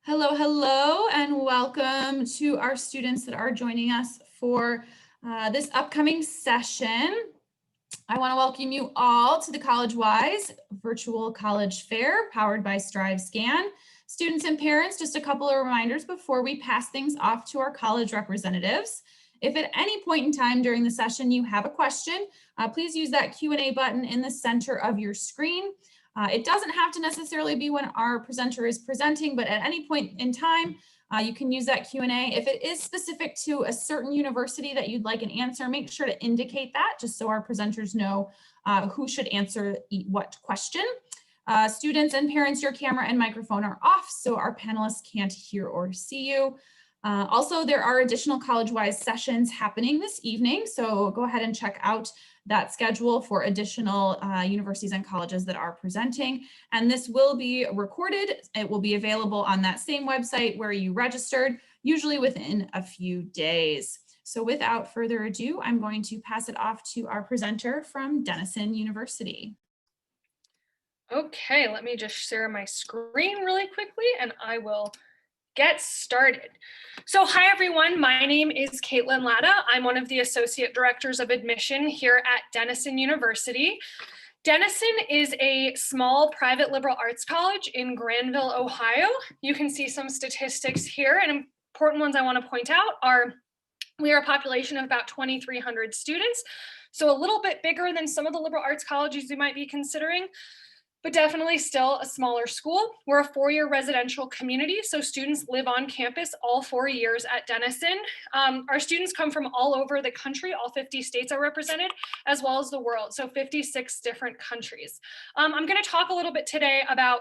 Hello, hello, and welcome to our students that are joining us for this upcoming session. I want to welcome you all to the Collegewise virtual college fair powered by StriveScan. Students and parents, just a couple of reminders before we pass things off to our college representatives. If at any point in time during the session you have a question, please use that Q&A button in the center of your screen. It doesn't have to necessarily be when our presenter is presenting, but at any point in time, you can use that Q&A. If it is specific to a certain university that you'd like an answer, make sure to indicate that just so our presenters know who should answer what question. Students and parents, your camera and microphone are off, so our panelists can't hear or see you. Also, there are additional Collegewise sessions happening this evening, so go ahead and check out that schedule for additional universities and colleges that are presenting. And this will be recorded. It will be available on that same website where you registered, usually within a few days. So without further ado, I'm going to pass it off to our presenter from Denison University. Okay, let me just share my screen really quickly and I will get started. So hi everyone, my name is Caitlin Latta. I'm one of the Associate Directors of Admission here at Denison University. Denison is a small private liberal arts college in Granville, Ohio. You can see some statistics here, and important ones I want to point out are we are a population of about 2,300 students, so a little bit bigger than some of the liberal arts colleges you might be considering, but definitely still a smaller school. We're a four-year residential community, so students live on campus all 4 years at Denison. Our students come from all over the country, all 50 states are represented, as well as the world, so 56 different countries. I'm gonna talk a little bit today about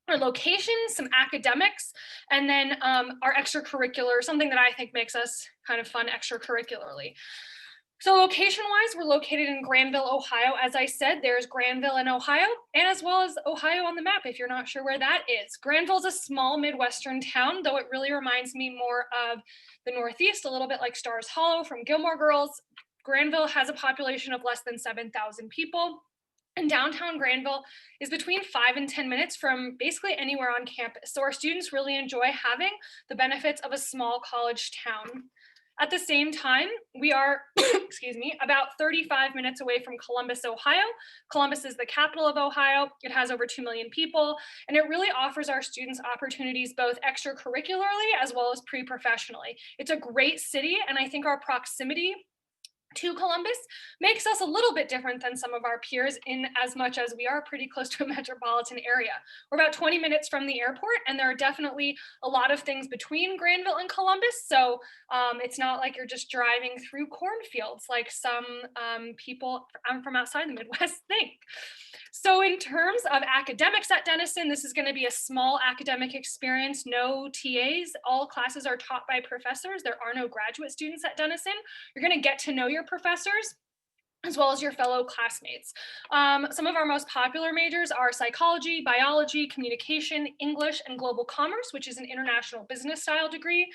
our location, some academics, and then our extracurricular, something that I think makes us kind of fun extracurricularly. So location-wise, we're located in Granville, Ohio. As I said, there's Granville in Ohio, and as well as Ohio on the map, if you're not sure where that is. Granville's a small Midwestern town, though it really reminds me more of the Northeast, a little bit like Stars Hollow from Gilmore Girls. Granville has a population of less than 7,000 people. And downtown Granville is between 5 and 10 minutes from basically anywhere on campus. So our students really enjoy having the benefits of a small college town. At the same time, we are, excuse me, about 35 minutes away from Columbus, Ohio. Columbus is the capital of Ohio. It has over 2 million people, and it really offers our students opportunities both extracurricularly as well as pre-professionally. It's a great city, and I think our proximity to Columbus makes us a little bit different than some of our peers in as much as we are pretty close to a metropolitan area. We're about 20 minutes from the airport, and there are definitely a lot of things between Granville and Columbus. So it's not like you're just driving through cornfields like some people from outside the Midwest think. So in terms of academics at Denison, this is going to be a small academic experience, no TAs. All classes are taught by professors. There are no graduate students at Denison. You're going to get to know your professors as well as your fellow classmates. Some of our most popular majors are psychology, biology, communication, English, and global commerce, which is an international business style degree.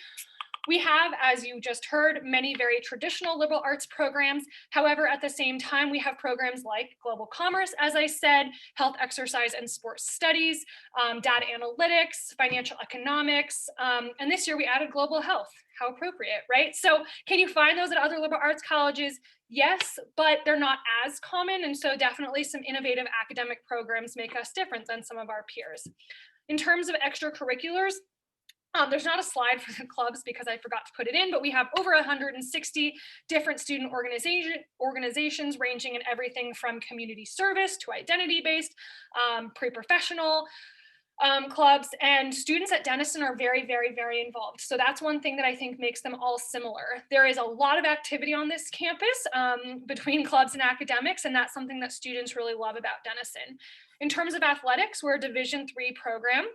We have, as you just heard, many very traditional liberal arts programs. However, at the same time, we have programs like global commerce, as I said, health, exercise, and sports studies, data analytics, financial economics, and this year we added global health. How appropriate, right? So can you find those at other liberal arts colleges? Yes, but they're not as common, and so definitely some innovative academic programs make us different than some of our peers. In terms of extracurriculars, there's not a slide for the clubs because I forgot to put it in, but we have over 160 different student organizations ranging in everything from community service to identity-based, pre-professional clubs, and students at Denison are very, very, very involved. So that's one thing that I think makes them all similar. There is a lot of activity on this campus between clubs and academics, and that's something that students really love about Denison. In terms of athletics, we're a Division III program,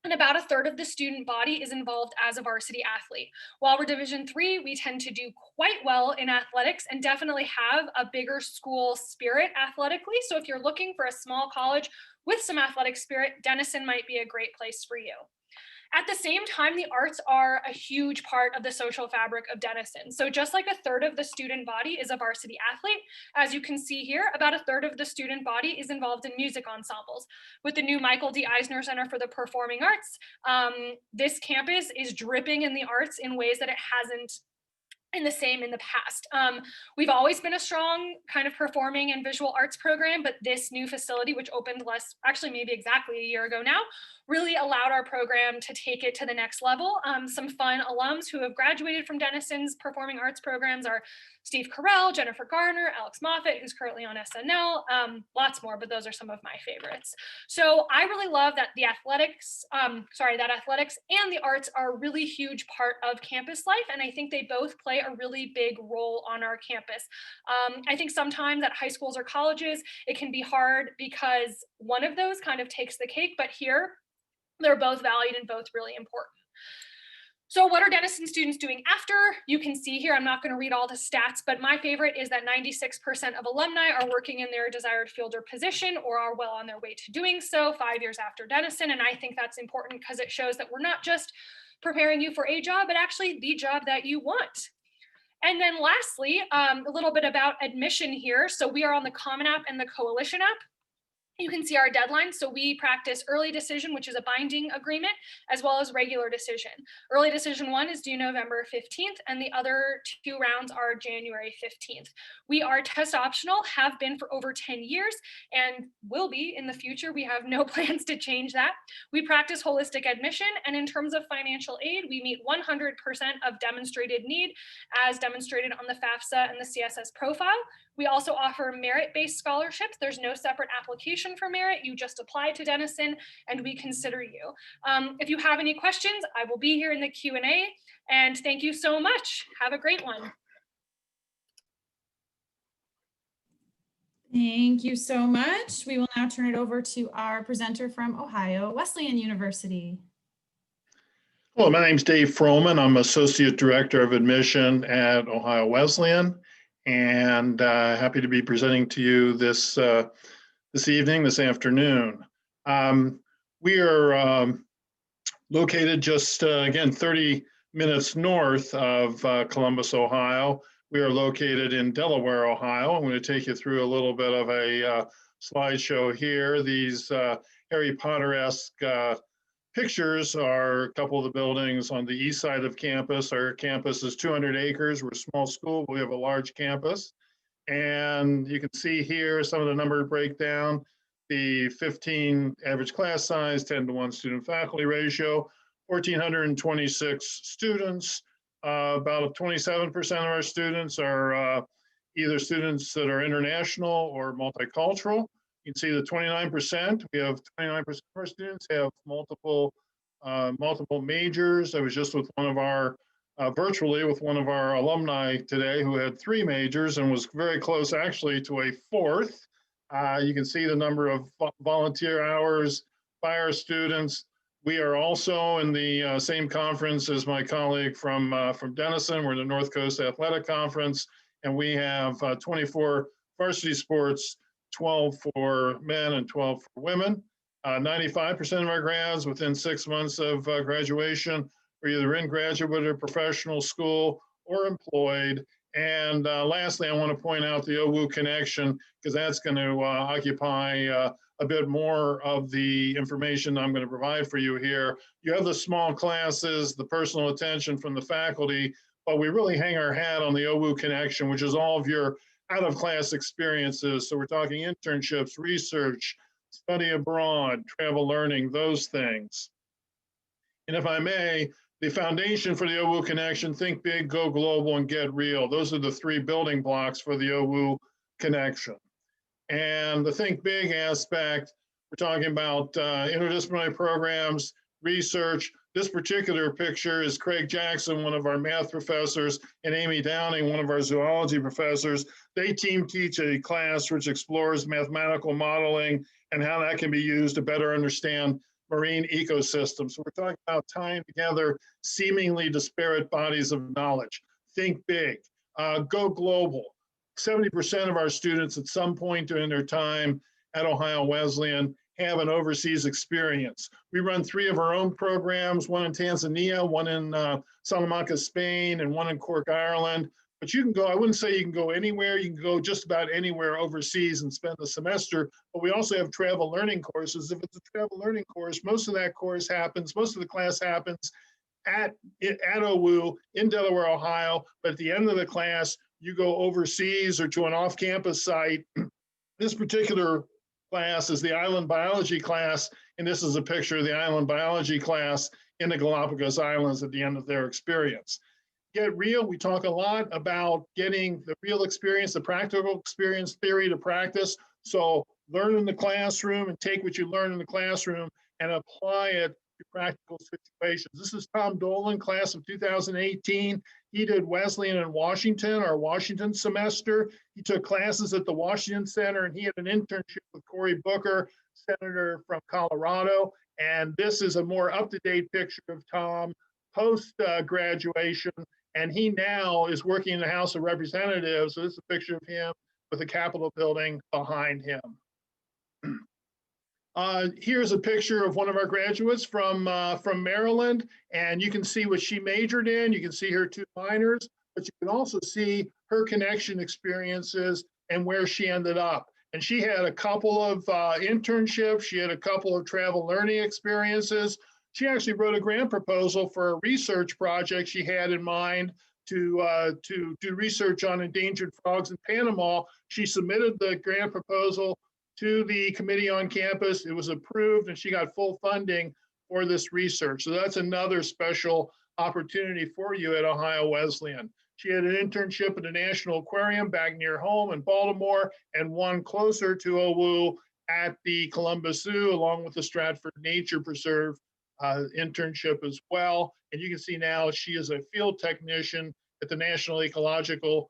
and about a third of the student body is involved as a varsity athlete. While we're Division III, we tend to do quite well in athletics and definitely have a bigger school spirit athletically. So if you're looking for a small college with some athletic spirit, Denison might be a great place for you. At the same time, the arts are a huge part of the social fabric of Denison. So just like a third of the student body is a varsity athlete, as you can see here, about a third of the student body is involved in music ensembles. With the new Michael D. Eisner Center for the Performing Arts, this campus is dripping in the arts in ways that it hasn't in the past. We've always been a strong kind of performing and visual arts program, but this new facility, which opened actually maybe exactly a year ago now, really allowed our program to take it to the next level. Some fun alums who have graduated from Denison's performing arts programs are Steve Carell, Jennifer Garner, Alex Moffat, who's currently on SNL, lots more, but those are some of my favorites. So I really love that the athletics and the arts are a really huge part of campus life. And I think they both play a really big role on our campus. I think sometimes at high schools or colleges, it can be hard because one of those kind of takes the cake, but here they're both valued and both really important. So what are Denison students doing after? You can see here, I'm not going to read all the stats, but my favorite is that 96% of alumni are working in their desired field or position or are well on their way to doing so 5 years after Denison. And I think that's important because it shows that we're not just preparing you for a job, but actually the job that you want. And then lastly, a little bit about admission here. So we are on the Common App and the Coalition app. You can see our deadlines. So we practice early decision, which is a binding agreement, as well as regular decision. Early decision 1 is due November 15th, and the other 2 rounds are January 15th. We are test optional, have been for over 10 years, and will be in the future. We have no plans to change that. We practice holistic admission, and in terms of financial aid, we meet 100% of demonstrated need as demonstrated on the FAFSA and the CSS profile. We also offer merit-based scholarships. There's no separate application for merit. You just apply to Denison and we consider you. If you have any questions, I will be here in the Q&A. And thank you so much. Have a great one. Thank you so much. We will now turn it over to our presenter from Ohio Wesleyan University. Hello, my name is Dave Froman. I'm Associate Director of Admission at Ohio Wesleyan, and happy to be presenting to you this afternoon. We are located just, again, 30 minutes north of Columbus, Ohio. We are located in Delaware, Ohio. I'm going to take you through a little bit of a slideshow here. These Harry Potter-esque pictures are a couple of the buildings on the east side of campus. Our campus is 200 acres. We're a small school, but we have a large campus. And you can see here some of the number breakdown, the 15 average class size, 10-to-1 student-faculty ratio, 1,426 students. About 27% of our students are either students that are international or multicultural. You can see the 29%. We have 29% of our students have multiple majors. I was just with one of our virtually with one of our alumni today who had 3 majors and was very close actually to a 4th. You can see the number of volunteer hours by our students. We are also in the same conference as my colleague from Denison. We're in the North Coast Athletic Conference, and we have 24 varsity sports, 12 for men and 12 for women. 95% of our grads within 6 months of graduation are either in graduate or professional school or employed. And lastly, I want to point out the OWU connection, because that's going to occupy a bit more of the information I'm going to provide for you here. You have the small classes, the personal attention from the faculty, but we really hang our hat on the OWU connection, which is all of your out-of-class experiences. So we're talking internships, research, study abroad, travel learning, those things. And if I may, the foundation for the OWU connection, think big, go global, and get real. Those are the 3 building blocks for the OWU connection. And the think big aspect, we're talking about interdisciplinary programs, research. This particular picture is Craig Jackson, one of our math professors, and Amy Downing, one of our zoology professors. They team teach a class which explores mathematical modeling and how that can be used to better understand marine ecosystems. So we're talking about tying together seemingly disparate bodies of knowledge. Think big, go global. 70% of our students at some point during their time at Ohio Wesleyan have an overseas experience. We run 3 of our own programs, one in Tanzania, one in Salamanca, Spain, and one in Cork, Ireland. But you can go, I wouldn't say you can go anywhere, you can go just about anywhere overseas and spend the semester, but we also have travel learning courses. If it's a travel learning course, most of the class happens at OWU in Delaware, Ohio, but at the end of the class, you go overseas or to an off-campus site. This particular class is the island biology class, and this is a picture of the island biology class in the Galapagos Islands at the end of their experience. Get real, we talk a lot about getting the real experience, the practical experience, theory to practice. So learn in the classroom and take what you learn in the classroom and apply it to practical situations. This is Tom Dolan, class of 2018. He did Wesleyan in Washington, our Washington semester. He took classes at the Washington Center, and he had an internship with Cory Booker, senator from Colorado. And this is a more up-to-date picture of Tom post-graduation. And he now is working in the House of Representatives. So this is a picture of him with the Capitol building behind him. Here's a picture of one of our graduates from Maryland, and you can see what she majored in. You can see her 2 minors, but you can also see her connection experiences and where she ended up. And she had a couple of internships. She had a couple of travel learning experiences. She actually wrote a grant proposal for a research project she had in mind to do research on endangered frogs in Panama. She submitted the grant proposal to the committee on campus. It was approved, and she got full funding for this research. So that's another special opportunity for you at Ohio Wesleyan. She had an internship at the National Aquarium back near home in Baltimore, and one closer to OWU at the Columbus Zoo, along with the Stratford Nature Preserve internship as well. And you can see now she is a field technician at the National Ecological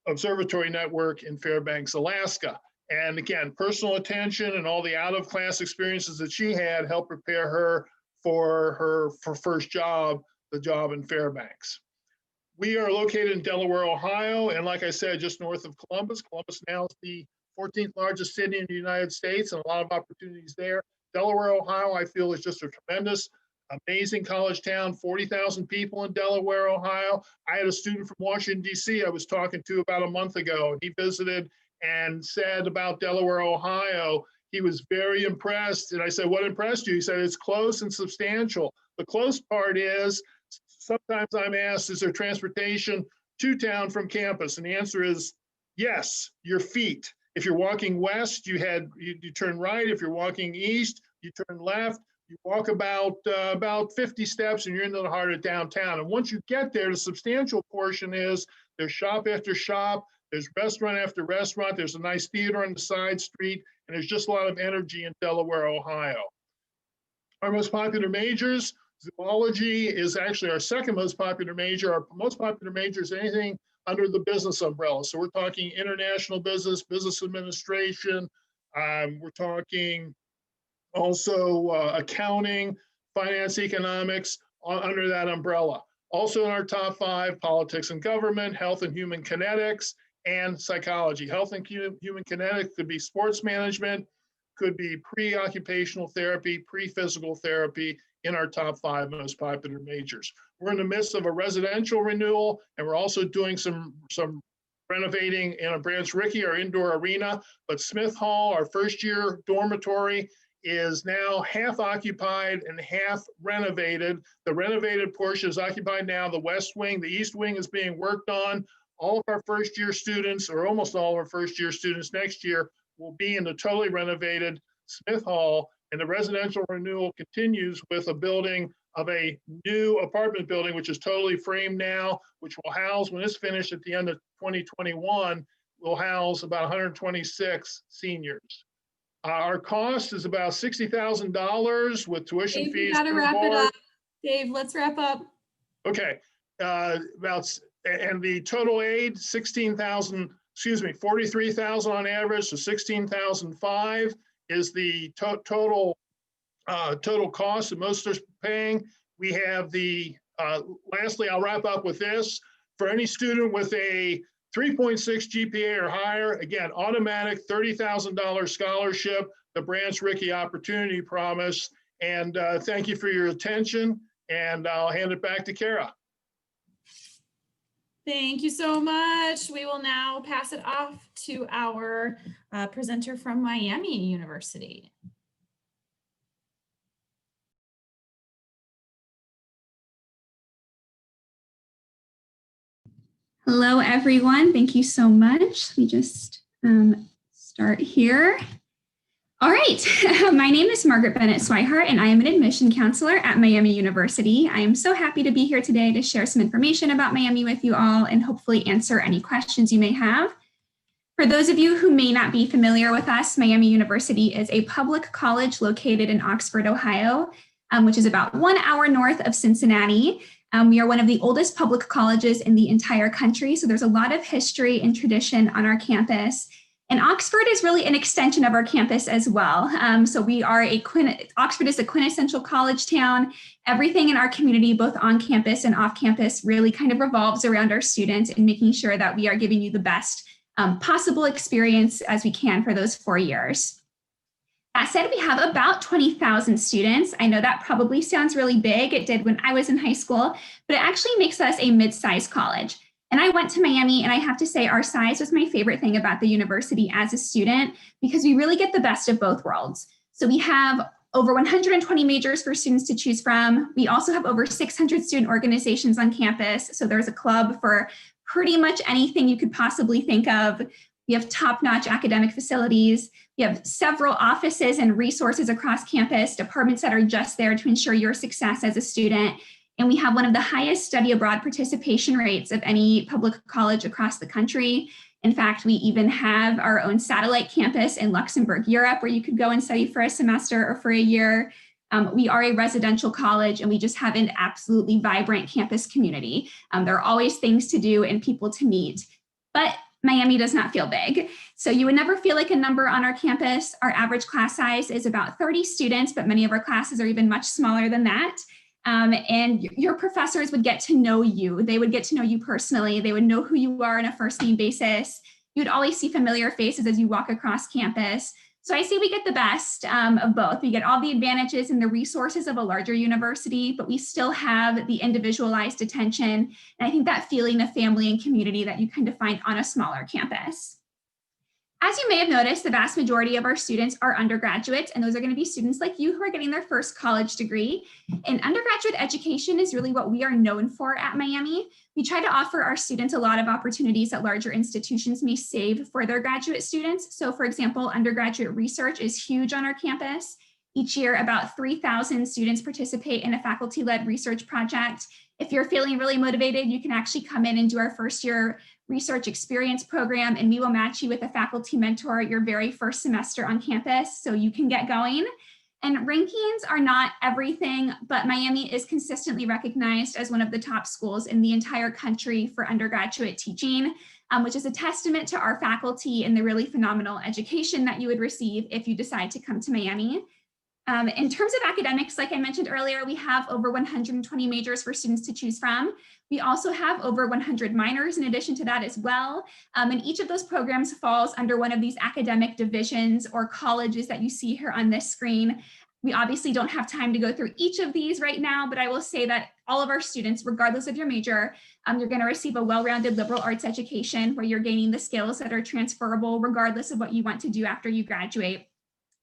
Observatory Network in Fairbanks, Alaska. And again, personal attention and all the out-of-class experiences that she had helped prepare her for her first job, the job in Fairbanks. We are located in Delaware, Ohio, and like I said, just north of Columbus. Columbus now is the 14th largest city in the United States, and a lot of opportunities there. Delaware, Ohio, I feel is just a tremendous, amazing college town, 40,000 people in Delaware, Ohio. I had a student from Washington, D.C. I was talking to about a month ago, and he visited and said about Delaware, Ohio, he was very impressed. And I said, what impressed you? He said, it's close and substantial. The close part is, sometimes I'm asked, is there transportation to town from campus? And the answer is yes, your feet. If you're walking west, you turn right. If you're walking east, you turn left. You walk about 50 steps and you're into the heart of downtown. And once you get there, the substantial portion is there's shop after shop, there's restaurant after restaurant, there's a nice theater on the side street, and there's just a lot of energy in Delaware, Ohio. Our most popular majors, zoology is actually our second most popular major. Our most popular major is anything under the business umbrella. So we're talking international business, business administration. We're talking also accounting, finance, economics under that umbrella. Also in our top 5, politics and government, health and human kinetics, and psychology. Health and human kinetics could be sports management, could be pre-occupational therapy, pre-physical therapy in our top 5 most popular majors. We're in the midst of a residential renewal, and we're also doing some renovating in Branch Rickey, our indoor arena, but Smith Hall, our first year dormitory, is now half occupied and half renovated. The renovated portion is occupied now. The west wing, the east wing is being worked on. All of our first year students, or almost all of our first year students next year, will be in the totally renovated Smith Hall, and the residential renewal continues with a building of a new apartment building, which is totally framed now, which will house, when it's finished at the end of 2021, will house about 126 seniors. Our cost is about $60,000 with tuition Dave, fees. you gotta wrap it up. Dave, let's wrap up. Okay, and the total aid, 43,000 on average, so 16,500 is the total cost that most are paying. We have the, lastly, I'll wrap up with this. For any student with a 3.6 GPA or higher, again, automatic $30,000 scholarship, the Branch Rickey Opportunity Promise. And thank you for your attention. And I'll hand it back to Kara. Thank you so much. We will now pass it off to our presenter from Miami University. Hello, everyone. Thank you so much. Let me just start here. All right. My name is Margaret Bennett Swihart, and I am an admission counselor at Miami University. I am so happy to be here today to share some information about Miami with you all and hopefully answer any questions you may have. For those of you who may not be familiar with us, Miami University is a public college located in Oxford, Ohio, which is about 1 hour north of Cincinnati. We are one of the oldest public colleges in the entire country, so there's a lot of history and tradition on our campus. And Oxford is really an extension of our campus as well. So we are Oxford is a quintessential college town. Everything in our community, both on campus and off campus, really kind of revolves around our students and making sure that we are giving you the best possible experience as we can for those 4 years. That said, we have about 20,000 students. I know that probably sounds really big. It did when I was in high school, but it actually makes us a mid-sized college. And I went to Miami, and I have to say our size was my favorite thing about the university as a student, because we really get the best of both worlds. So we have over 120 majors for students to choose from. We also have over 600 student organizations on campus. So there's a club for pretty much anything you could possibly think of. We have top-notch academic facilities. We have several offices and resources across campus, departments that are just there to ensure your success as a student. And we have one of the highest study abroad participation rates of any public college across the country. In fact, we even have our own satellite campus in Luxembourg, Europe, where you could go and study for a semester or for a year. We are a residential college, and we just have an absolutely vibrant campus community. There are always things to do and people to meet, but Miami does not feel big. So you would never feel like a number on our campus. Our average class size is about 30 students, but many of our classes are even much smaller than that. And your professors would get to know you. They would get to know you personally. They would know who you are on a first name basis. You'd always see familiar faces as you walk across campus. So I say we get the best of both. We get all the advantages and the resources of a larger university, but we still have the individualized attention. And I think that feeling of family and community that you kind of find on a smaller campus. As you may have noticed, the vast majority of our students are undergraduates, and those are going to be students like you who are getting their first college degree. And undergraduate education is really what we are known for at Miami. We try to offer our students a lot of opportunities that larger institutions may save for their graduate students. So for example, undergraduate research is huge on our campus. Each year, about 3,000 students participate in a faculty-led research project. If you're feeling really motivated, you can actually come in and do our first year research experience program, and we will match you with a faculty mentor your very first semester on campus so you can get going. And rankings are not everything, but Miami is consistently recognized as one of the top schools in the entire country for undergraduate teaching, which is a testament to our faculty and the really phenomenal education that you would receive if you decide to come to Miami. In terms of academics, like I mentioned earlier, we have over 120 majors for students to choose from. We also have over 100 minors in addition to that as well. And each of those programs falls under one of these academic divisions or colleges that you see here on this screen. We obviously don't have time to go through each of these right now, but I will say that all of our students, regardless of your major, you're going to receive a well-rounded liberal arts education where you're gaining the skills that are transferable regardless of what you want to do after you graduate.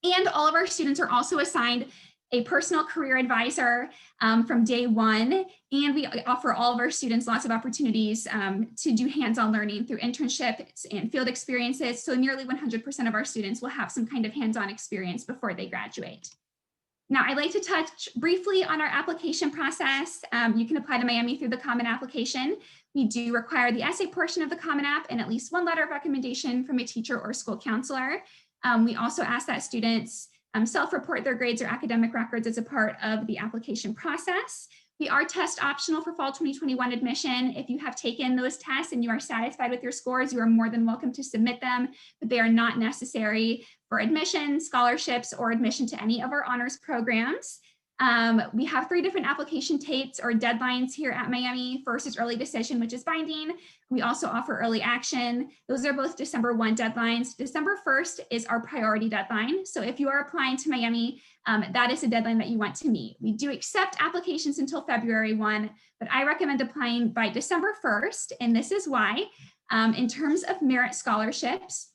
And all of our students are also assigned a personal career advisor from day one. And we offer all of our students lots of opportunities to do hands-on learning through internships and field experiences. So nearly 100% of our students will have some kind of hands-on experience before they graduate. Now, I'd like to touch briefly on our application process. You can apply to Miami through the Common Application. We do require the essay portion of the Common App and at least one letter of recommendation from a teacher or school counselor. We also ask that students self-report their grades or academic records as a part of the application process. We are test optional for fall 2021 admission. If you have taken those tests and you are satisfied with your scores, you are more than welcome to submit them, but they are not necessary for admission, scholarships, or admission to any of our honors programs. We have 3 different application dates or deadlines here at Miami. First is early decision, which is binding. We also offer early action. Those are both December 1 deadlines. December 1st is our priority deadline. So if you are applying to Miami, that is a deadline that you want to meet. We do accept applications until February 1, but I recommend applying by December 1st, and this is why. In terms of merit scholarships,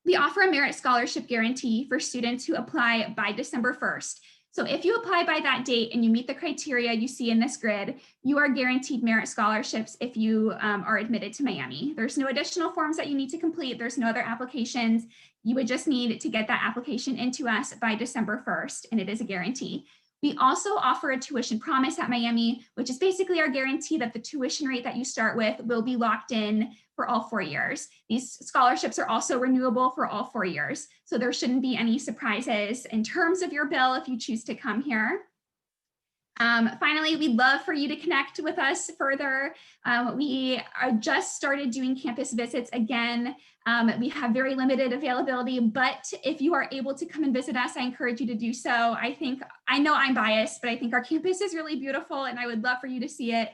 we offer a merit scholarship guarantee for students who apply by December 1st. So if you apply by that date and you meet the criteria you see in this grid, you are guaranteed merit scholarships if you are admitted to Miami. There's no additional forms that you need to complete. There's no other applications. You would just need to get that application into us by December 1st, and it is a guarantee. We also offer a tuition promise at Miami, which is basically our guarantee that the tuition rate that you start with will be locked in for all 4 years. These scholarships are also renewable for all 4 years. So there shouldn't be any surprises in terms of your bill if you choose to come here. Finally, we'd love for you to connect with us further. We are just started doing campus visits again. We have very limited availability, but if you are able to come and visit us, I encourage you to do so. I know I'm biased, but I think our campus is really beautiful and I would love for you to see it.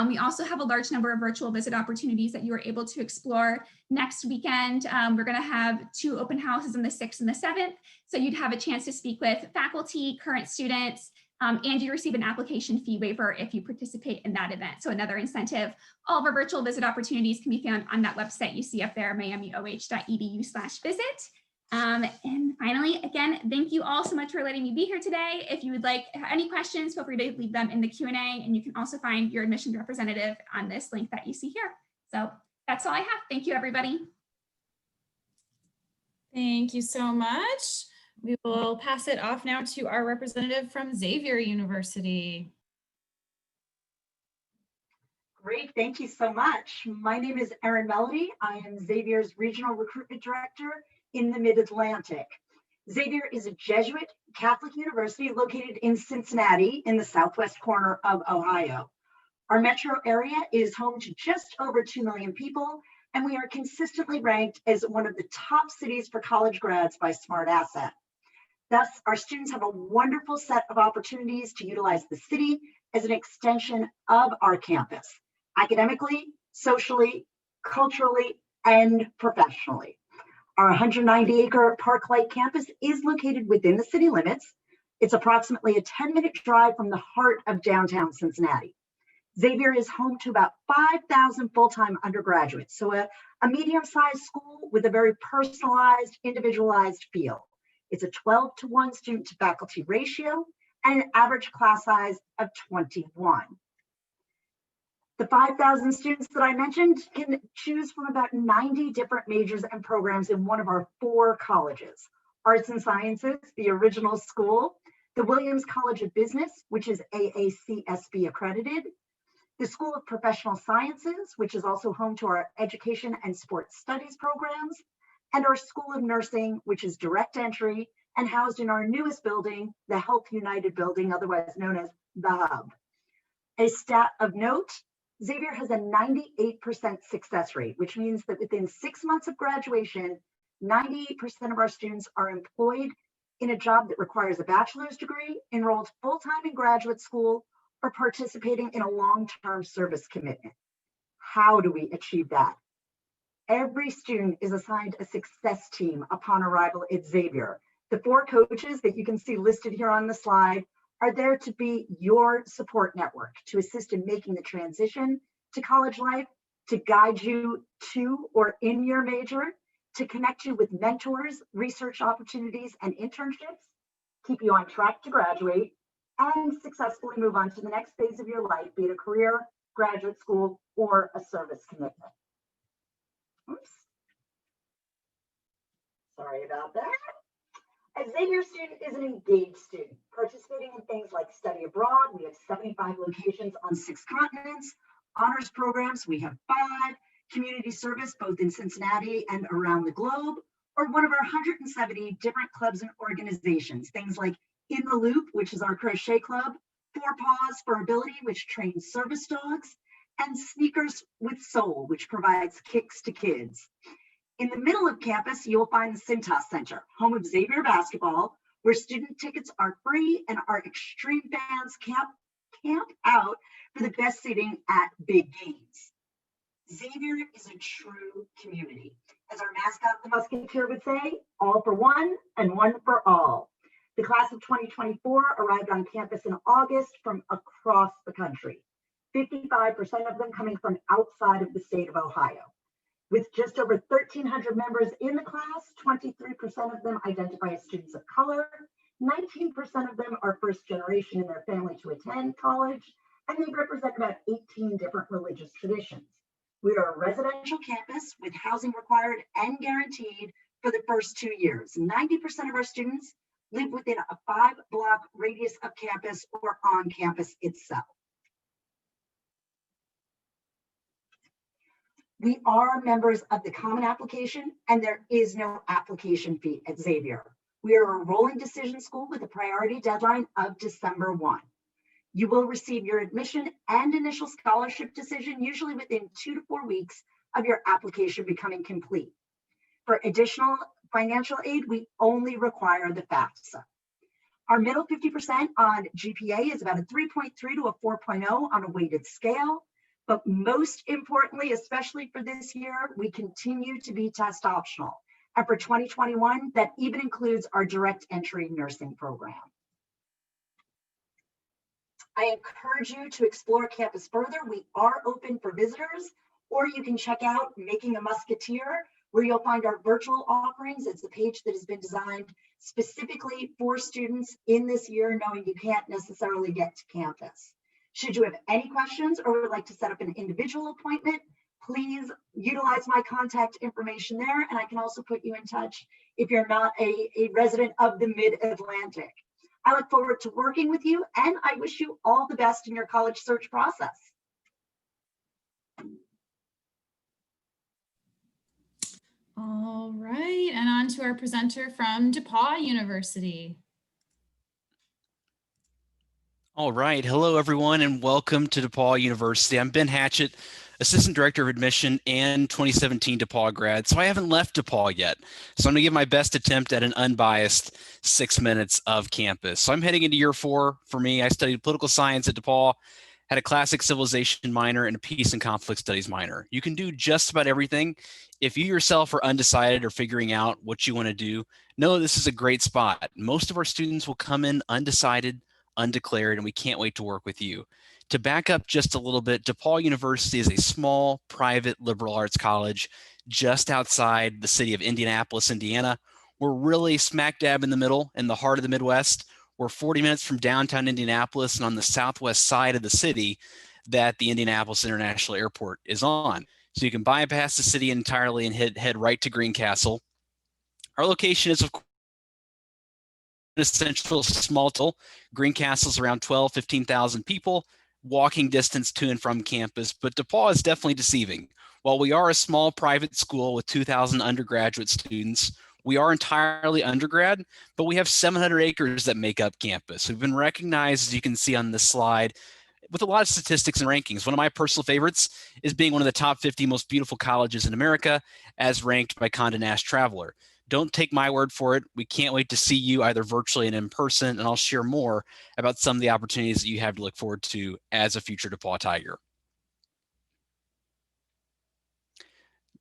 We also have a large number of virtual visit opportunities that you are able to explore. Next weekend, we're going to have 2 open houses on the 6th and the 7th. So you'd have a chance to speak with faculty, current students, and you receive an application fee waiver if you participate in that event. So another incentive. All of our virtual visit opportunities can be found on that website you see up there, miamioh.edu/visit. And finally, again, thank you all so much for letting me be here today. If you would like any questions, feel free to leave them in the Q&A, and you can also find your admissions representative on this link that you see here. So that's all I have. Thank you, everybody. Thank you so much. We will pass it off now to our representative from Xavier University. Great, thank you so much. My name is Erin Melody. I am Xavier's Regional Recruitment Director in the Mid-Atlantic. Xavier is a Jesuit Catholic university located in Cincinnati in the southwest corner of Ohio. Our metro area is home to just over 2 million people, and we are consistently ranked as one of the top cities for college grads by Smart Asset. Thus, our students have a wonderful set of opportunities to utilize the city as an extension of our campus, academically, socially, culturally, and professionally. Our 190-acre Park-like campus is located within the city limits. It's approximately a 10-minute drive from the heart of downtown Cincinnati. Xavier is home to about 5,000 full-time undergraduates, so a medium-sized school with a very personalized, individualized feel. It's a 12-to-1 student-to-faculty ratio and an average class size of 21. The 5,000 students that I mentioned can choose from about 90 different majors and programs in one of our 4 colleges. Arts and Sciences, the original school, the Williams College of Business, which is AACSB accredited, the School of Professional Sciences, which is also home to our Education and Sports Studies programs, and our School of Nursing, which is direct entry and housed in our newest building, the Health United building, otherwise known as the Hub. A stat of note, Xavier has a 98% success rate, which means that within 6 months of graduation, 98% of our students are employed in a job that requires a bachelor's degree, enrolled full-time in graduate school, or participating in a long-term service commitment. How do we achieve that? Every student is assigned a success team upon arrival at Xavier. The 4 coaches that you can see listed here on the slide are there to be your support network, to assist in making the transition to college life, to guide you to or in your major, to connect you with mentors, research opportunities, and internships, keep you on track to graduate, and successfully move on to the next phase of your life, be it a career, graduate school, or a service commitment. Oops. Sorry about that. A Xavier student is an engaged student, participating in things like study abroad. We have 75 locations on 6 continents. Honors programs, we have 5. Community service, both in Cincinnati and around the globe, or one of our 170 different clubs and organizations. Things like In the Loop, which is our crochet club, 4 Paws for Ability, which trains service dogs, and Sneakers with Soul, which provides kicks to kids. In the middle of campus, you'll find the Cintas Center, home of Xavier basketball, where student tickets are free and our extreme fans camp out for the best seating at big games. Xavier is a true community. As our mascot, the Musketeer, would say, all for one and one for all. The class of 2024 arrived on campus in August from across the country, 55% of them coming from outside of the state of Ohio. With just over 1,300 members in the class, 23% of them identify as students of color, 19% of them are first generation in their family to attend college, and they represent about 18 different religious traditions. We are a residential campus with housing required and guaranteed for the first 2 years. 90% of our students live within a 5-block radius of campus or on campus itself. We are members of the Common Application, and there is no application fee at Xavier. We are a rolling decision school with a priority deadline of December 1. You will receive your admission and initial scholarship decision usually within 2 to 4 weeks of your application becoming complete. For additional financial aid, we only require the FAFSA. Our middle 50% on GPA is about a 3.3 to a 4.0 on a weighted scale. But most importantly, especially for this year, we continue to be test optional. And for 2021, that even includes our direct entry nursing program. I encourage you to explore campus further. We are open for visitors, or you can check out Making a Musketeer, where you'll find our virtual offerings. It's the page that has been designed specifically for students in this year, knowing you can't necessarily get to campus. Should you have any questions or would like to set up an individual appointment, please utilize my contact information there, and I can also put you in touch if you're not a resident of the Mid-Atlantic. I look forward to working with you, and I wish you all the best in your college search process. All right, and on to our presenter from DePauw University. All right. Hello, everyone, and welcome to DePauw University. I'm Ben Hatchett, Assistant Director of Admission and 2017 DePauw grad. So I haven't left DePauw yet. So I'm going to give my best attempt at an unbiased 6 minutes of campus. So I'm heading into year 4 for me. I studied political science at DePauw, had a classic civilization minor and a peace and conflict studies minor. You can do just about everything. If you yourself are undecided or figuring out what you want to do, know this is a great spot. Most of our students will come in undecided, undeclared, and we can't wait to work with you. To back up just a little bit, DePauw University is a small, private liberal arts college just outside the city of Indianapolis, Indiana. We're really smack dab in the middle, in the heart of the Midwest. We're 40 minutes from downtown Indianapolis and on the southwest side of the city that the Indianapolis International Airport is on. So you can bypass the city entirely and head right to Greencastle. Our location is, of course, essential small town. Greencastle's around 15,000 people, walking distance to and from campus, but DePauw is definitely deceiving. While we are a small private school with 2,000 undergraduate students, we are entirely undergrad, but we have 700 acres that make up campus. We've been recognized, as you can see on this slide, with a lot of statistics and rankings. One of my personal favorites is being one of the top 50 most beautiful colleges in America, as ranked by Condé Nast Traveler. Don't take my word for it. We can't wait to see you either virtually and in person, and I'll share more about some of the opportunities that you have to look forward to as a future DePauw Tiger.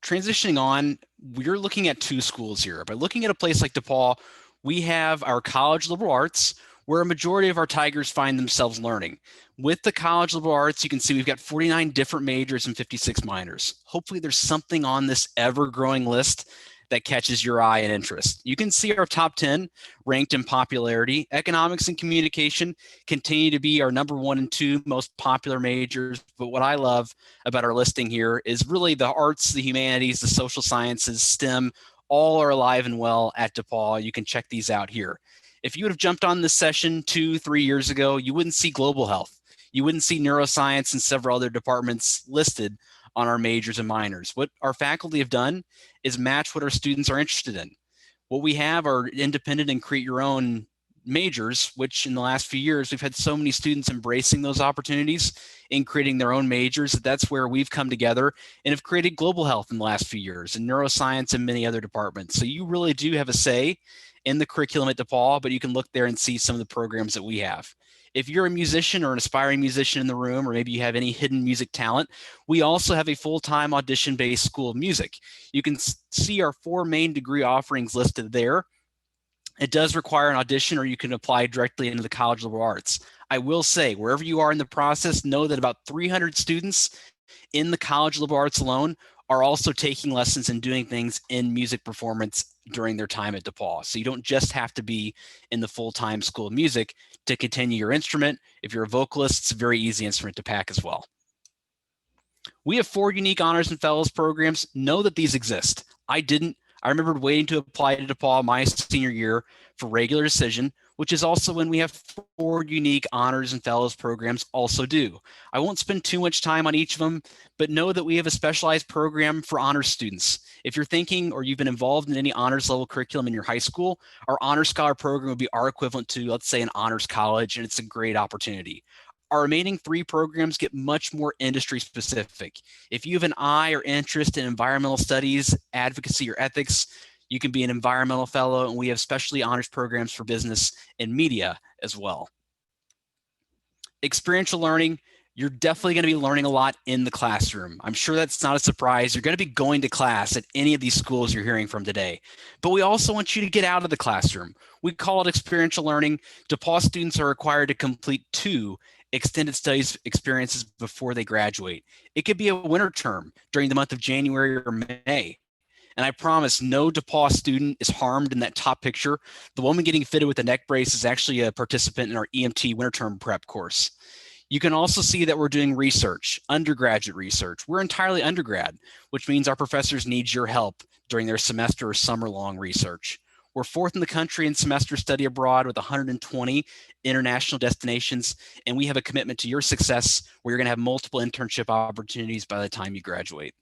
Transitioning on, we're looking at 2 schools here. By looking at a place like DePauw, we have our college liberal arts, where a majority of our Tigers find themselves learning. With the college liberal arts, you can see we've got 49 different majors and 56 minors. Hopefully there's something on this ever-growing list that catches your eye and interest. You can see our top 10 ranked in popularity. Economics and communication continue to be our number 1 and 2 most popular majors. But what I love about our listing here is really the arts, the humanities, the social sciences, STEM, all are alive and well at DePauw. You can check these out here. If you would have jumped on this session 2-3 years ago, you wouldn't see global health. You wouldn't see neuroscience and several other departments listed on our majors and minors. What our faculty have done is match what our students are interested in. What we have are independent and create your own majors, which in the last few years, we've had so many students embracing those opportunities in creating their own majors. That's where we've come together and have created global health in the last few years and neuroscience and many other departments. So you really do have a say in the curriculum at DePauw, but you can look there and see some of the programs that we have. If you're a musician or an aspiring musician in the room, or maybe you have any hidden music talent, we also have a full-time audition-based school of music. You can see our 4 main degree offerings listed there. It does require an audition, or you can apply directly into the College of Liberal Arts. I will say, wherever you are in the process, know that about 300 students in the College of Liberal Arts alone are also taking lessons and doing things in music performance during their time at DePauw. So you don't just have to be in the full-time School of Music to continue your instrument. If you're a vocalist, it's a very easy instrument to pack as well. We have 4 unique honors and fellows programs. Know that these exist. I didn't. I remembered waiting to apply to DePauw my senior year for regular decision, which is also when we have 4 unique honors and fellows programs also do. I won't spend too much time on each of them, but know that we have a specialized program for honors students. If you're thinking or you've been involved in any honors level curriculum in your high school, our Honor Scholar program would be our equivalent to, let's say, an honors college, and it's a great opportunity. Our remaining 3 programs get much more industry specific. If you have an eye or interest in environmental studies, advocacy, or ethics, you can be an environmental fellow, and we have specialty honors programs for business and media as well. Experiential learning, you're definitely going to be learning a lot in the classroom. I'm sure that's not a surprise. You're going to be going to class at any of these schools you're hearing from today. But we also want you to get out of the classroom. We call it experiential learning. DePauw students are required to complete 2 extended studies experiences before they graduate. It could be a winter term during the month of January or May. And I promise no DePauw student is harmed in that top picture. The woman getting fitted with the neck brace is actually a participant in our EMT winter term prep course. You can also see that we're doing research, undergraduate research. We're entirely undergrad, which means our professors need your help during their semester or summer-long research. We're 4th in the country in semester study abroad with 120 international destinations, and we have a commitment to your success where you're going to have multiple internship opportunities by the time you graduate.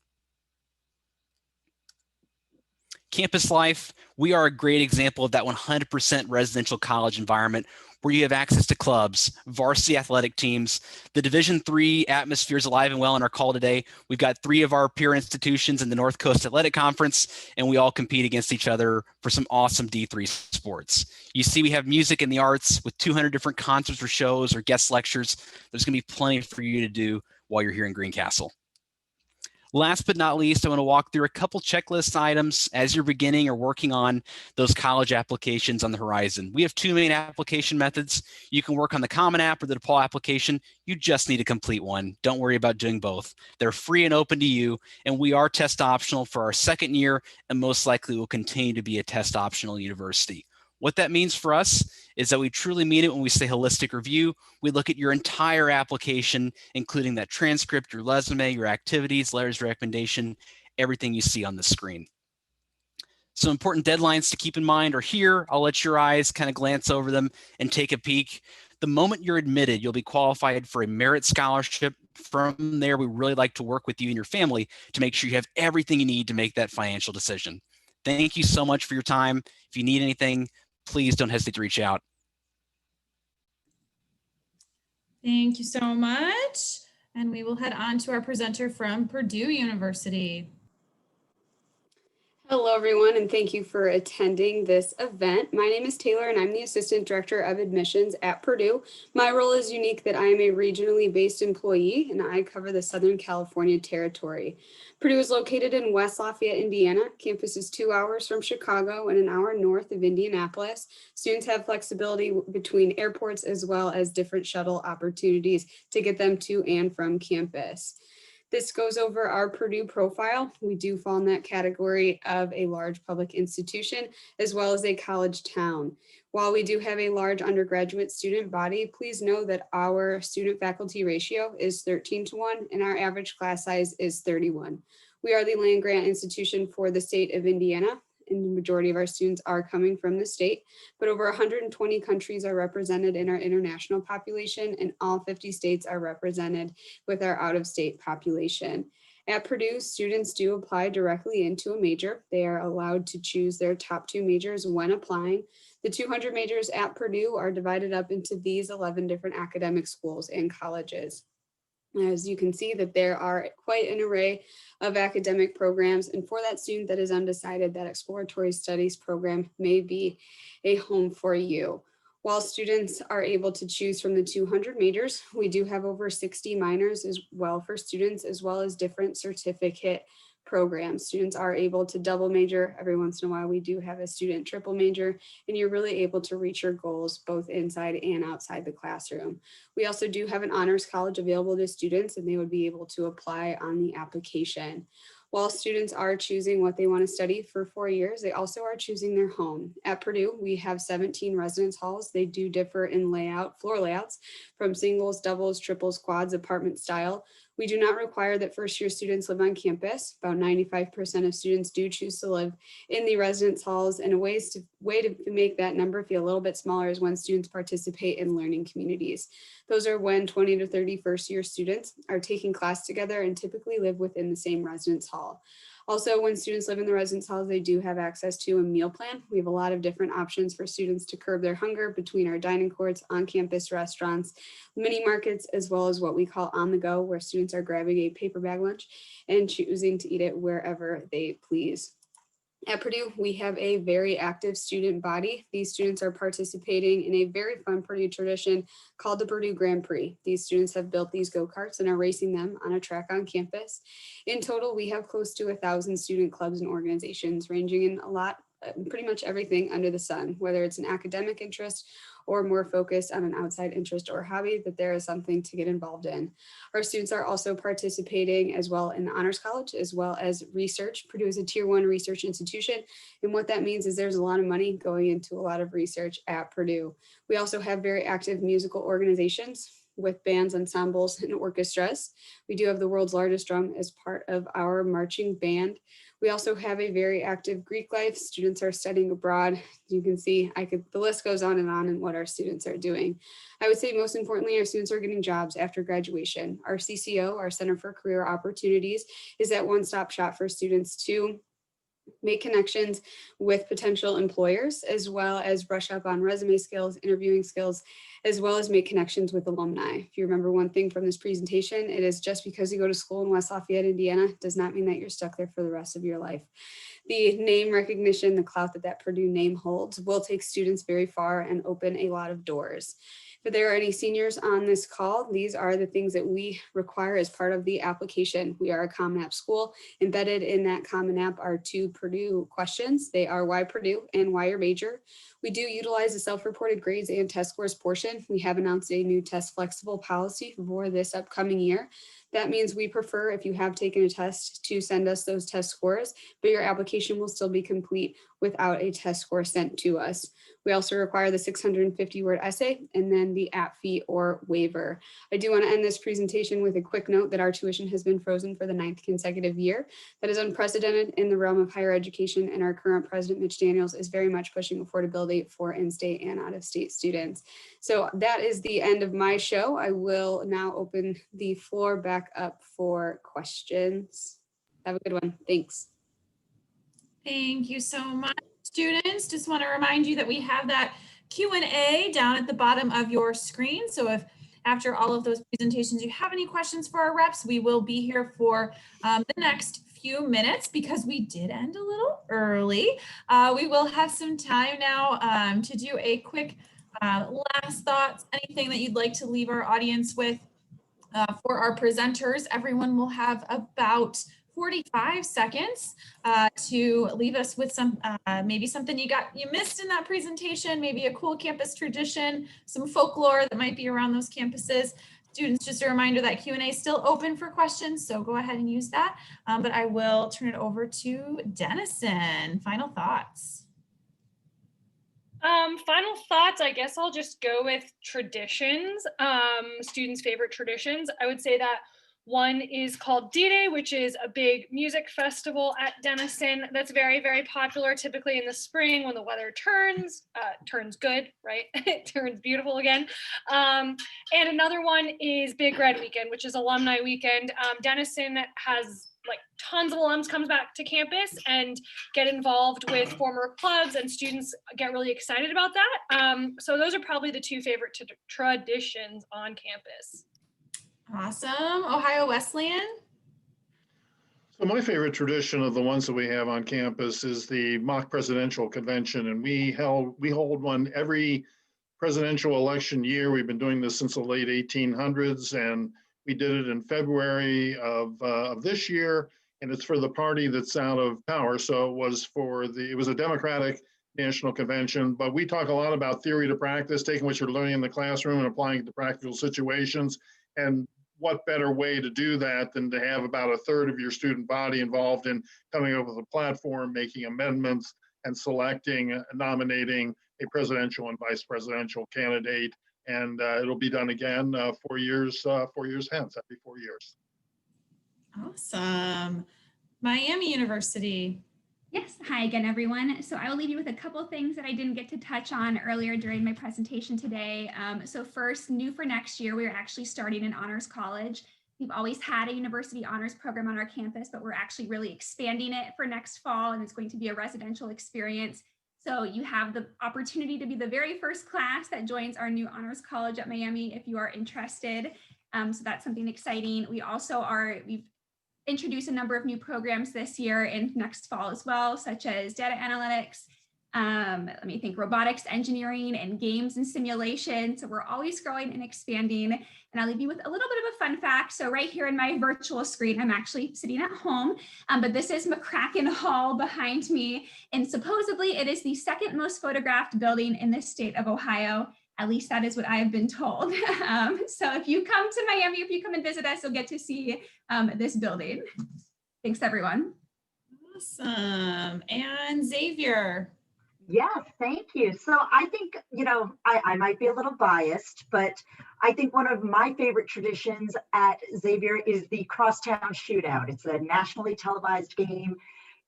Campus life, we are a great example of that 100% residential college environment where you have access to clubs, varsity athletic teams. The Division III atmosphere is alive and well in our call today. We've got 3 of our peer institutions in the North Coast Athletic Conference, and we all compete against each other for some awesome D3 sports. You see, we have music and the arts with 200 different concerts or shows or guest lectures. There's going to be plenty for you to do while you're here in Greencastle. Last but not least, I want to walk through a couple checklist items as you're beginning or working on those college applications on the horizon. We have 2 main application methods. You can work on the Common App or the DePauw application. You just need to complete one. Don't worry about doing both. They're free and open to you, and we are test optional for our 2nd year, and most likely will continue to be a test optional university. What that means for us is that we truly mean it when we say holistic review. We look at your entire application, including that transcript, your resume, your activities, letters of recommendation, everything you see on the screen. Some important deadlines to keep in mind are here. I'll let your eyes kind of glance over them and take a peek. The moment you're admitted, you'll be qualified for a merit scholarship. From there, we really like to work with you and your family to make sure you have everything you need to make that financial decision. Thank you so much for your time. If you need anything, please don't hesitate to reach out. Thank you so much. And we will head on to our presenter from Purdue University. Hello, everyone, and thank you for attending this event. My name is Taylor, and I'm the Assistant Director of Admissions at Purdue. My role is unique that I am a regionally based employee, and I cover the Southern California territory. Purdue is located in West Lafayette, Indiana. Campus is 2 hours from Chicago and an hour north of Indianapolis. Students have flexibility between airports as well as different shuttle opportunities to get them to and from campus. This goes over our Purdue profile. We do fall in that category of a large public institution as well as a college town. While we do have a large undergraduate student body, please know that our student faculty ratio is 13:1 and our average class size is 31. We are the land grant institution for the state of Indiana, and the majority of our students are coming from the state, but over 120 countries are represented in our international population, and all 50 states are represented with our out-of-state population. At Purdue, students do apply directly into a major. They are allowed to choose their top 2 majors when applying. The 200 majors at Purdue are divided up into these 11 different academic schools and colleges. As you can see that there are quite an array of academic programs, and for that student that is undecided, that exploratory studies program may be a home for you. While students are able to choose from the 200 majors, we do have over 60 minors as well for students, as well as different certificate programs. Students are able to double major. Every once in a while, we do have a student triple major, and you're really able to reach your goals both inside and outside the classroom. We also do have an honors college available to students, and they would be able to apply on the application. While students are choosing what they want to study for 4 years, they also are choosing their home. At Purdue, we have 17 residence halls. They do differ in layout, floor layouts, from singles, doubles, triples, quads, apartment style. We do not require that first-year students live on campus. About 95% of students do choose to live in the residence halls, and a way to make that number feel a little bit smaller is when students participate in learning communities. Those are when 20 to 30 first-year students are taking class together and typically live within the same residence hall. Also, when students live in the residence halls, they do have access to a meal plan. We have a lot of different options for students to curb their hunger between our dining courts, on-campus restaurants, mini markets, as well as what we call on the go, where students are grabbing a paper bag lunch and choosing to eat it wherever they please. At Purdue, we have a very active student body. These students are participating in a very fun Purdue tradition called the Purdue Grand Prix. These students have built these go-karts and are racing them on a track on campus. In total, we have close to 1,000 student clubs and organizations ranging in pretty much everything under the sun, whether it's an academic interest or more focused on an outside interest or hobby, that there is something to get involved in. Our students are also participating as well in the Honors College, as well as research. Purdue is a Tier 1 research institution, and what that means is there's a lot of money going into a lot of research at Purdue. We also have very active musical organizations with bands, ensembles, and orchestras. We do have the world's largest drum as part of our marching band. We also have a very active Greek life. Students are studying abroad. You can see the list goes on and what our students are doing. I would say most importantly, our students are getting jobs after graduation. Our CCO, our Center for Career Opportunities, is that one-stop shop for students to make connections with potential employers, as well as brush up on resume skills, interviewing skills, as well as make connections with alumni. If you remember one thing from this presentation, it is just because you go to school in West Lafayette, Indiana, does not mean that you're stuck there for the rest of your life. The name recognition, the clout that Purdue name holds, will take students very far and open a lot of doors. If there are any seniors on this call, these are the things that we require as part of the application. We are a Common App school. Embedded in that Common App are 2 Purdue questions. They are why Purdue and why your major. We do utilize the self-reported grades and test scores portion. We have announced a new test flexible policy for this upcoming year. That means we prefer, if you have taken a test, to send us those test scores, but your application will still be complete without a test score sent to us. We also require the 650-word essay and then the app fee or waiver. I do want to end this presentation with a quick note that our tuition has been frozen for the 9th consecutive year. That is unprecedented in the realm of higher education, and our current president, Mitch Daniels, is very much pushing affordability for in-state and out-of-state students. So that is the end of my show. I will now open the floor back up for questions. Have a good one. Thanks. Thank you so much, students. Just want to remind you that we have that Q&A down at the bottom of your screen. So if after all of those presentations you have any questions for our reps, we will be here for the next few minutes because we did end a little early. We will have some time now to do a quick last thoughts, anything that you'd like to leave our audience with for our presenters. Everyone will have about 45 seconds to leave us with some maybe something you missed in that presentation, maybe a cool campus tradition, some folklore that might be around those campuses. Students, just a reminder that Q&A is still open for questions, so go ahead and use that. But I will turn it over to Denison. Final thoughts. Final thoughts, I guess I'll just go with traditions, students' favorite traditions. I would say that one is called D-Day, which is a big music festival at Denison that's very, very popular, typically in the spring when the weather turns good, right? It turns beautiful again. And another one is Big Red Weekend, which is alumni weekend. Denison has like tons of alums comes back to campus and get involved with former clubs, and students get really excited about that. So those are probably the 2 favorite traditions on campus. Awesome. Ohio Wesleyan. So my favorite tradition of the ones that we have on campus is the mock presidential convention, and we hold one every presidential election year. We've been doing this since the late 1800s, and we did it in February of this year, and it's for the party that's out of power. So it was a Democratic National Convention, but we talk a lot about theory to practice, taking what you're learning in the classroom and applying it to practical situations. And what better way to do that than to have about a third of your student body involved in coming up with a platform, making amendments, and selecting, nominating a presidential and vice presidential candidate. And it'll be done again 4 years hence, every 4 years. Awesome. Miami University. Yes, hi again, everyone. So I will leave you with a couple of things that I didn't get to touch on earlier during my presentation today. So first, new for next year, we're actually starting an honors college. We've always had a university honors program on our campus, but we're actually really expanding it for next fall, and it's going to be a residential experience. So you have the opportunity to be the very first class that joins our new honors college at Miami if you are interested. So that's something exciting. We've introduced a number of new programs this year and next fall as well, such as data analytics, robotics, engineering, and games and simulation. So we're always growing and expanding. And I'll leave you with a little bit of a fun fact. So right here in my virtual screen, I'm actually sitting at home, but this is McCracken Hall behind me. And supposedly it is the second most photographed building in the state of Ohio. At least that is what I have been told. So if you come to Miami, if you come and visit us, you'll get to see this building. Thanks, everyone. Awesome. And Xavier. Yes, thank you. So I think, I might be a little biased, but I think one of my favorite traditions at Xavier is the Crosstown Shootout. It's a nationally televised game,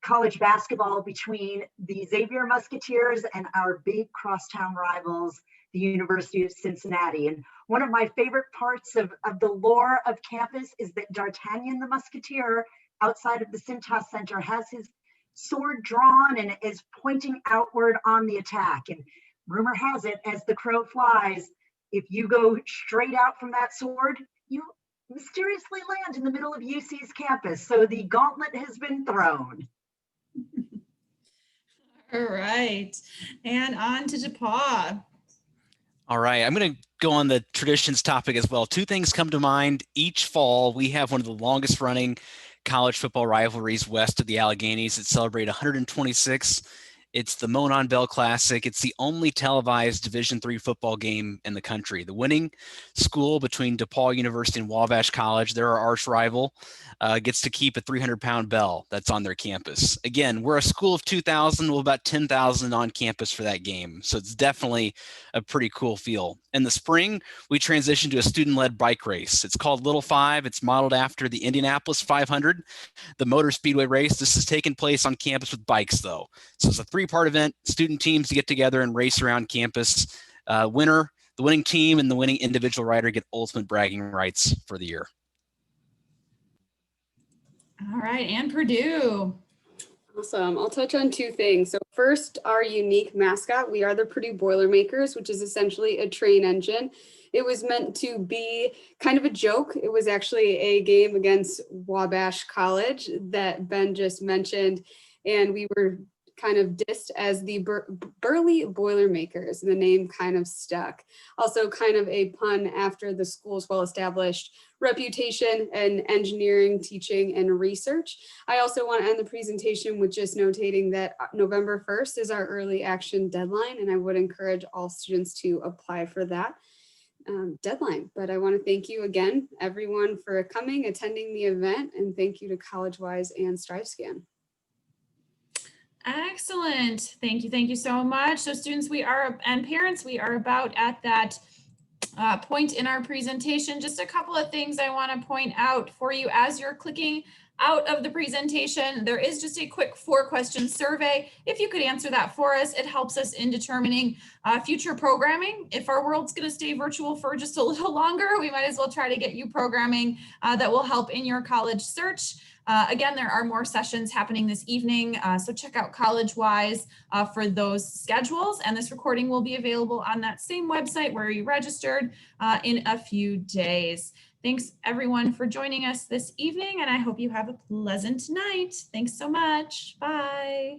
college basketball between the Xavier Musketeers and our big crosstown rivals, the University of Cincinnati. And one of my favorite parts of the lore of campus is that D'Artagnan the Musketeer outside of the Cintas Center has his sword drawn and is pointing outward on the attack. And rumor has it, as the crow flies, if you go straight out from that sword, you mysteriously land in the middle of UC's campus. So the gauntlet has been thrown. All right. And on to DePauw. All right, I'm going to go on the traditions topic as well. Two things come to mind. Each fall, we have one of the longest running college football rivalries west of the Alleghenies. It celebrated 126. It's the Monon Bell Classic. It's the only televised Division III football game in the country. The winning school between DePauw University and Wabash College, they're our arch rival, gets to keep a 300-pound bell that's on their campus. Again, we're a school of 2,000, with about 10,000 on campus for that game. So it's definitely a pretty cool feel. In the spring, we transitioned to a student-led bike race. It's called Little Five. It's modeled after the Indianapolis 500, the motor speedway race. This is taking place on campus with bikes, though. So it's a three-part event, student teams to get together and race around campus. The winning team and the winning individual rider get ultimate bragging rights for the year. All right, and Purdue. Awesome. I'll touch on two things. So first, our unique mascot. We are the Purdue Boilermakers, which is essentially a train engine. It was meant to be kind of a joke. It was actually a game against Wabash College that Ben just mentioned, and we were kind of dissed as the Burly Boilermakers. The name kind of stuck. Also kind of a pun after the school's well-established reputation in engineering, teaching, and research. I also want to end the presentation with just notating that November 1st is our early action deadline, and I would encourage all students to apply for that deadline. But I want to thank you again, everyone, for coming, attending the event, and thank you to Collegewise and StriveScan. Excellent. Thank you so much. So students, and parents, we are about at that point in our presentation. Just a couple of things I want to point out for you as you're clicking out of the presentation. There is just a quick 4-question survey. If you could answer that for us, it helps us in determining future programming. If our world's going to stay virtual for just a little longer, we might as well try to get you programming that will help in your college search. Again, there are more sessions happening this evening, so check out Collegewise for those schedules, and this recording will be available on that same website where you registered in a few days. Thanks everyone for joining us this evening, and I hope you have a pleasant night. Thanks so much. Bye.